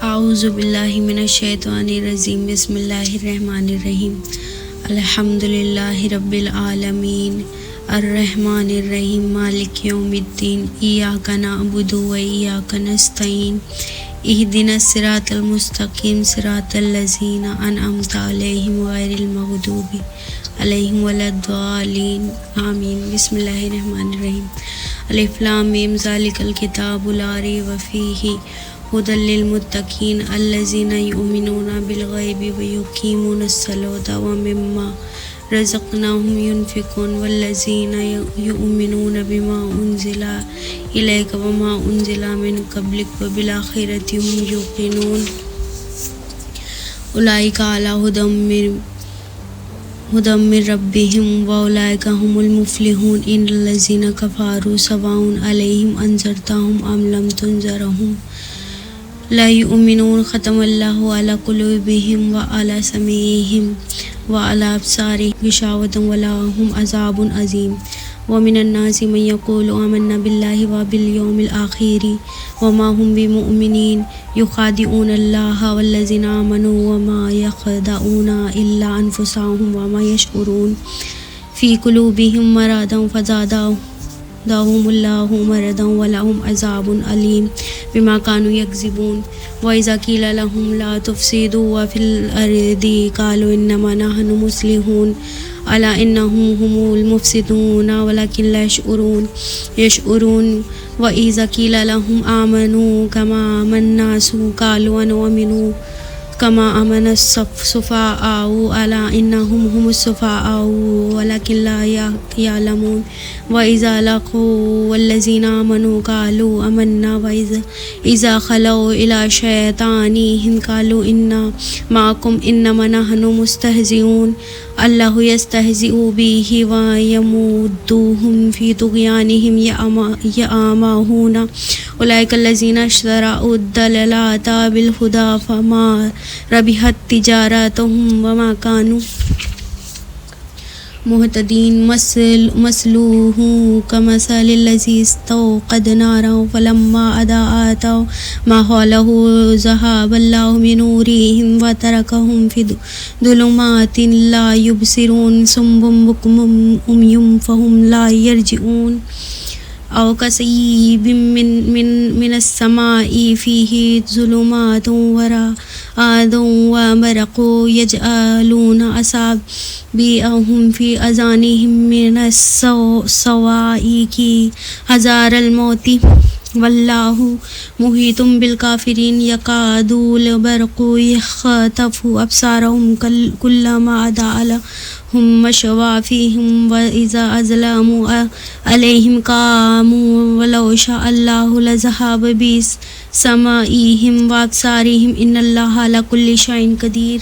اعوذ باللہ من الشیطان الرجیم بسم اللہ الرحمن الرحیم الحمدللہ رب العالمین الرحمن الرحیم مالک یوم الدین ایاک نعبد و ایاک نستعین اہدنا الصراط المستقیم صراط الذین انعمت علیہم غیر المغضوب علیہم ولا الضالین آمین۔ بسم اللہ الرحمن الرحیم الف لام میم ذالک الکتاب لا ریب فیہ ہدی للمتقین الذین یؤمنون بالغیب ویقیمون الصلاۃ ومما رزقناہم ینفقون والذین یؤمنون بما انزل الیک وما انزل من قبلک وبالآخرۃ ھم یوقنون اولئک علی ھدی من ربہم واولئک ھم المفلحون ان الذین کفروا سواء علیہم انذرتہم ام لم تنذرہم لا یؤمنون ختم اللہ علی قلوبہم وعلی سمعہم وعلی ابصارہم غشاوۃ ولہم عذاب عظیم۔ ومن الناس من یقول آمنا باللہ وبالیوم الآخر وما هم بمؤمنین یخادعون اللہ والذین آمنوا وما یخدعون الا انفسهم وما یشعرون فی قلوبہم مرض فزادہم اللہ مرضا ولہم عذاب علیم بما كانوا یکذبون۔ وإذا قیل لهم لا تفسدوا في الأرض قالوا إنما نحن مصلحون ألا إنهم هم المفسدون ولكن لا يشعرون۔ وإذا قیل لهم آمنوا كما آمن الناس قالوا أنؤمن كما آمن السفهاء ألا إنهم هم السفهاء ولكن لا يعلمون۔ وإذا لقوا الذين آمنوا قالوا آمنا وإذا خلوا إلى شياطينهم قالوا إنا معكم إنما نحن مستهزئون الله يستهزئ به ويمدهم في طغيانهم يعمهون أولئك الذين اشتروا الضلالة بالهدى فما ربحت تجارتهم وما كانوا مہتدین۔ مثلہ کمثل الذی استوقد نارا فلما اضاءت ما حولہ ذہب اللہ بنورہم وترکہم فی ظلمات لا یبصرون صم بکم عمی فہم لا یرجعون۔ او کصیب من السماء فیہ ظلمات ورعد وبرق یجعلون اصابعہم فی اذانہم من الصواعق حذر الموت واللہ محیط بالکافرین۔ یکاد البرق یخطف ابصارہم کلما اضاء لہم مشوا فیہم واذا اظلم علیہم قاموا ولو شاء اللہ لذہب بسمعہم وابصارہم ان اللہ علی کل شیء قدیر۔